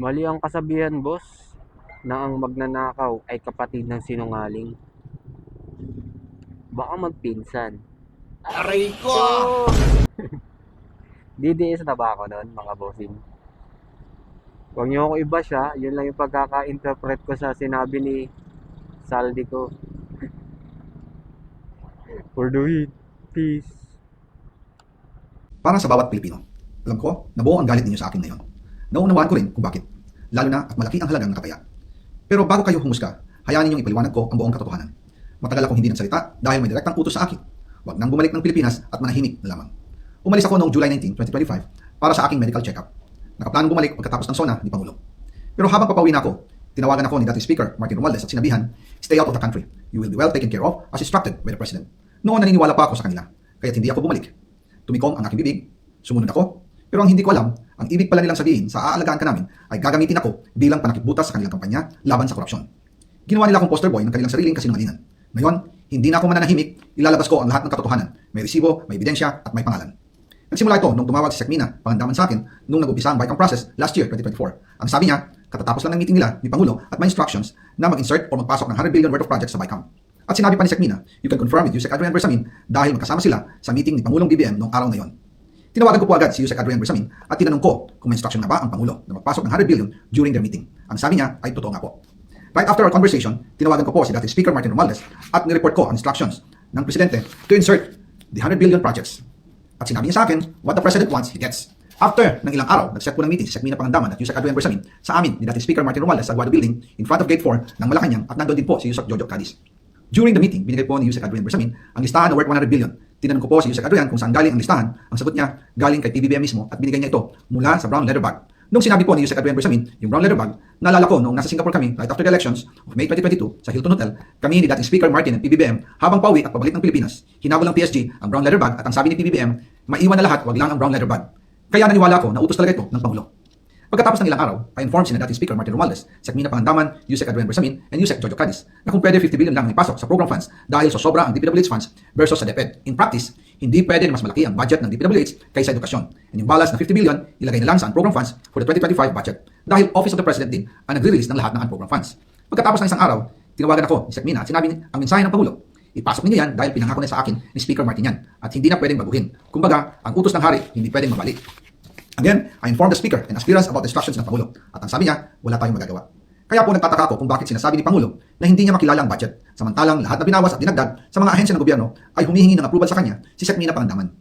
Mali ang kasabihan, boss, na ang magnanakaw ay kapatid ng sinungaling. Baka magpinsan. Aray ko! Oh! DDS na ba ako nun, mga bossing? Huwag niyo ako iba siya. Yun lang yung pagkaka-interpret ko sa sinabi ni Saldi ko. For the win. Peace. Para sa bawat Pilipino, alam ko, nabuo ang galit ninyo sa akin ngayon. Naunawaan ko rin kung bakit, lalo na at malaki ang halagang nakataya. Pero bago kayo humusga, hayaan ninyong ipaliwanag ko ang buong katotohanan. Matagal akong hindi nagsalita dahil may direktang utos sa akin. Huwag nang bumalik ng Pilipinas at manahimik na lamang. Umalis ako noong July 19, 2025 para sa aking medical check-up. Nakaplanong bumalik pagkatapos ng SONA ni Pangulo. Pero habang papauwi na ako, tinawagan ako ni dating Speaker Martin Romualdez at sinabihan, "Stay out of the country. You will be well taken care of as instructed by the President." Noon naniniwala pa ako sa kanila, kaya't hindi ako bumalik. Tumikom ang aking bibig, sumunod ako, pero ang hindi ko alam, ang ibig pala nilang sabihin sa aalagaan ka namin ay gagamitin ako bilang panakipbutas sa kanilang kampanya laban sa korupsyon. Ginawa nila akong poster boy ng kanilang sariling kasinungalingan. Ngayon, hindi na ako mananahimik, ilalabas ko ang lahat ng katotohanan. May resibo, may ebidensya, at may pangalan. Nagsimula ito nung tumawag si Sec Mina, pangandaman sa akin, nung nag-umpisa ang BICAM process last year, 2024. Ang sabi niya, katatapos lang ng meeting nila ni Pangulo at may instructions na mag-insert o magpasok ng 100 billion worth of projects sa BICAM. At sinabi pa ni Sec Mina, you can confirm with Yusek Adrian Bersamin dahil magkasama sila sa meeting ni Pangulong BBM noong araw na yon. Tinawagan ko po agad si Yusek Adrian Bersamin at tinanong ko kung may instruction na ba ang Pangulo na magpasok ng 100 billion during their meeting. Ang sabi niya ay totoo nga po. Right after our conversation, tinawagan ko po si dating Speaker Martin Romualdez at nireport ko ang instructions ng Presidente to insert the 100 billion projects. At sinabi niya sa akin, what the President wants, he gets. After ng ilang araw, nag-set po ng meeting si Sec Mina Pangandaman at Yusek Adrian Bersamin sa amin ni dating Speaker Martin Romualdez sa Guado Building in front of Gate 4 ng Malacanang at nandoon din po si Yusek Jojo Cadiz. During the meeting, binigay po ni Yusek Adrian Bersamin ang listahan na worth 100 billion. Tinanong ko po si Yusek Adrian kung saan galing ang listahan. Ang sagot niya, galing kay PBBM mismo at binigay niya ito mula sa brown leather bag. Nung sinabi po ni Yusek Adrian Bersamin, yung brown leather bag, naalala ko noong nasa Singapore kami right after the elections of May 2022 sa Hilton Hotel, kami ni dating Speaker Martin at PBBM habang pauwi at pabalik ng Pilipinas, hinabol ng PSG ang brown leather bag at ang sabi ni PBBM, maiwan na lahat, wag lang ang brown leather bag. Kaya naniwala ko na utos talaga ito ng Pangulo. Pagkatapos ng ilang araw, I informed sina dating Speaker Martin Romualdez, Sec Mina Pangandaman, Yusek Adrian Bersamin, and Yusek Jojo Cadiz na kung pwede 50 billion lang ang ipasok sa program funds dahil sa sobra ang DPWH funds versus sa DepEd. In practice, hindi pwede na mas malaki ang budget ng DPWH kaysa edukasyon. And yung balance na 50 billion, ilagay na lang sa program funds for the 2025 budget dahil Office of the President din ang nagre-release ng lahat ng program funds. Pagkatapos ng isang araw, tinawagan ako ni Sec Mina at sinabi ang mensahe ng Pangulo. Ipasok ninyo yan dahil pinangako na sa akin ni Speaker Martin yan at hindi na pwedeng baguhin. Kumbaga, ang utos ng hari hindi pwedeng mabalik. Again, I informed the Speaker and aspirants about the instructions ng Pangulo at ang sabi niya, wala tayong magagawa. Kaya po nagtataka ako kung bakit sinasabi ni Pangulo na hindi niya makilala ang budget, samantalang lahat na binawas at dinagdag sa mga ahensya ng gobyerno ay humihingi ng approval sa kanya si Sec Mina Pangandaman.